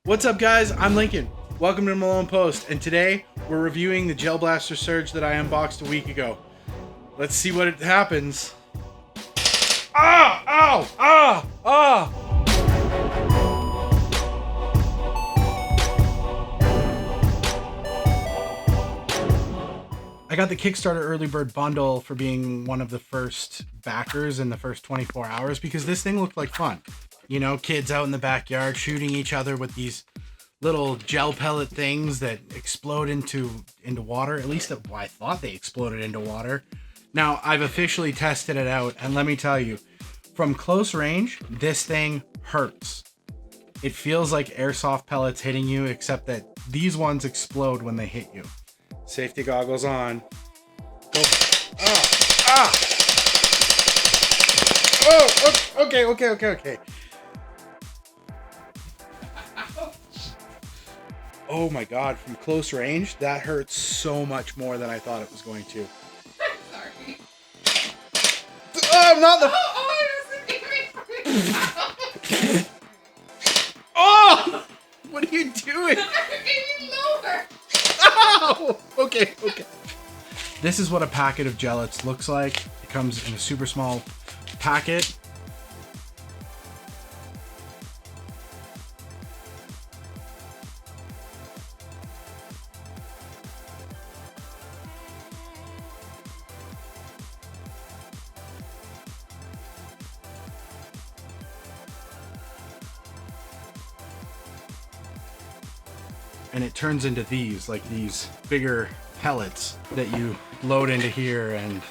What's up, guys? I'm Lincoln. Welcome to Malone Post, and today we're reviewing the Gel Blaster Surge that I unboxed a week ago. Let's see what happens. Ah! Ow! Ah! Ah! I got the Kickstarter early bird bundle for being one of the first backers in the first 24 hours because this thing looked like fun. You know, kids out in the backyard shooting each other with these little gel pellet things that explode into water. At least I thought they exploded into water. Now, I've officially tested it out, and let me tell you, from close range, this thing hurts. It feels like airsoft pellets hitting you, except that these ones explode when they hit you. Safety goggles on. Go. Ah! Ah! Oh! Okay. Oh my god, from close range, that hurts so much more than I thought it was going to. Sorry. Oh, I'm not the... Oh! What are you doing? Getting lower. Ow! Okay. This is what a packet of gellets looks like. It comes in a super small packet. And it turns into these bigger pellets that you load into here and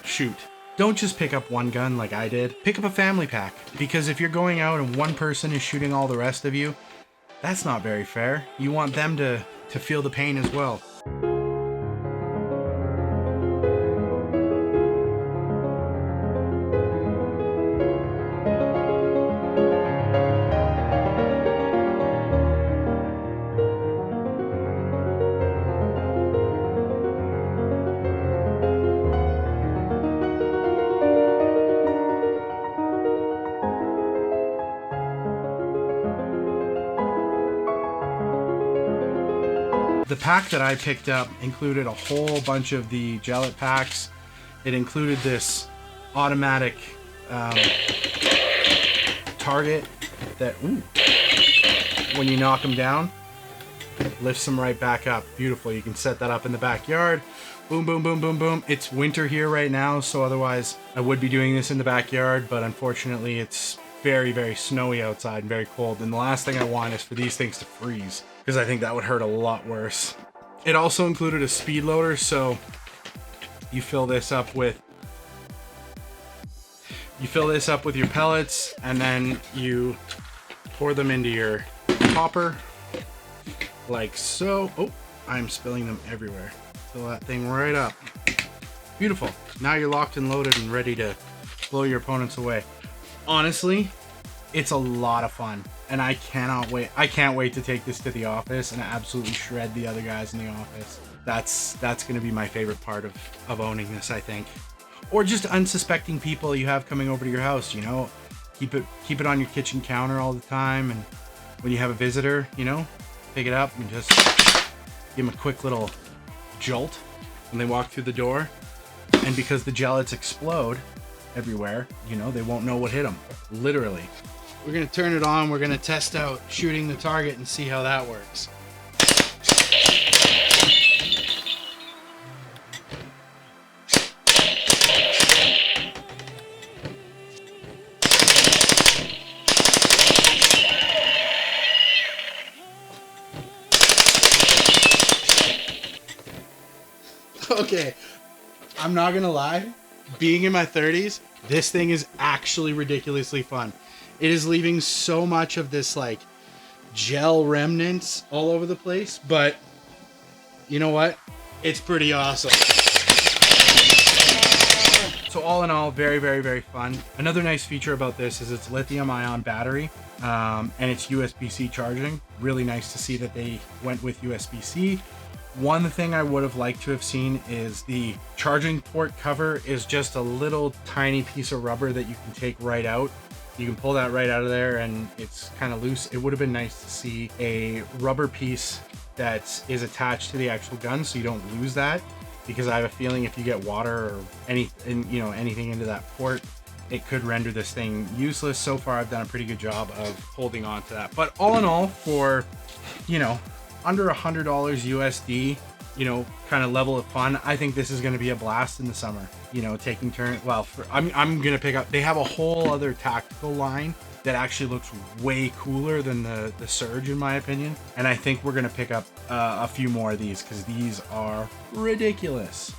shoot. Don't just pick up one gun like I did. Pick up a family pack, because if you're going out and one person is shooting all the rest of you, that's not very fair. You want them to feel the pain as well. The pack that I picked up included a whole bunch of the Gellet packs. It included this automatic target that, when you knock them down, lifts them right back up. Beautiful. You can set that up in the backyard. Boom, boom, boom, boom, boom. It's winter here right now, so otherwise I would be doing this in the backyard, but unfortunately it's very, very snowy outside and very cold. And the last thing I want is for these things to freeze, because I think that would hurt a lot worse. It also included a speed loader, so you fill this up with your pellets, and then you pour them into your popper like so. Oh, I'm spilling them everywhere. Fill that thing right up. Beautiful. Now you're locked and loaded and ready to blow your opponents away. Honestly, it's a lot of fun, and I can't wait to take this to the office and absolutely shred the other guys in the office. That's going to be my favorite part of owning this, I think. Or just unsuspecting people you have coming over to your house, you know. Keep it on your kitchen counter all the time, and when you have a visitor, you know, pick it up and just give them a quick little jolt when they walk through the door. And because the gellets explode everywhere, you know, they won't know what hit them, literally. We're gonna turn it on. We're gonna test out shooting the target and see how that works. Okay, I'm not gonna lie. Being in my 30s, this thing is actually ridiculously fun. It is leaving so much of this like gel remnants all over the place, but you know what? It's pretty awesome. So all in all, very, very, very fun. Another nice feature about this is it's lithium-ion battery, and it's USB-C charging. Really nice to see that they went with USB-C. One thing I would have liked to have seen is the charging port cover is just a little tiny piece of rubber that you can take right out. You can pull that right out of there and it's kind of loose. It would have been nice to see a rubber piece that is attached to the actual gun so you don't lose that, because I have a feeling if you get water or anything into that port, it could render this thing useless. So far I've done a pretty good job of holding on to that. But all in all, for under $100 USD, kind of level of fun, I think this is going to be a blast in the summer. Taking turn. Well, I'm gonna pick up. They have a whole other tactical line that actually looks way cooler than the Surge, in my opinion. And I think we're gonna pick up a few more of these because these are ridiculous.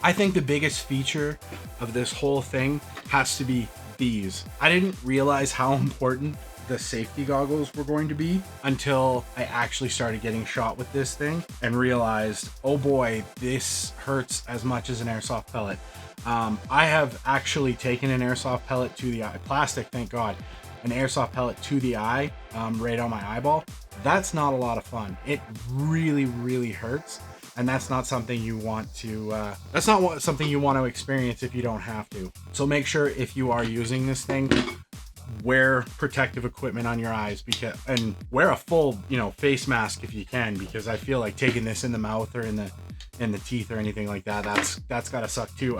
I think the biggest feature of this whole thing has to be these. I didn't realize how important the safety goggles were going to be until I actually started getting shot with this thing and realized, oh boy, this hurts as much as an airsoft pellet. I have actually taken an airsoft pellet to the eye, plastic, thank God, an airsoft pellet to the eye, right on my eyeball. That's not a lot of fun. It really, really hurts. And that's not something you want to, something you want to experience if you don't have to. So make sure if you are using this thing, wear protective equipment on your eyes, and wear a full, face mask if you can, because I feel like taking this in the mouth or in the teeth or anything like that, that's gotta suck too.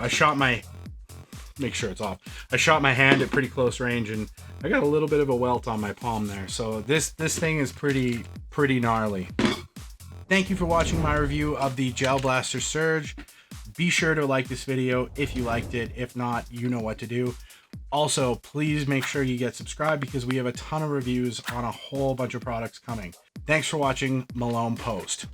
Make sure it's off. I shot my hand at pretty close range and I got a little bit of a welt on my palm there. So this thing is pretty gnarly. Thank you for watching my review of the Gel Blaster Surge. Be sure to like this video if you liked it. If not, you know what to do. Also, please make sure you get subscribed because we have a ton of reviews on a whole bunch of products coming. Thanks for watching Malone Post.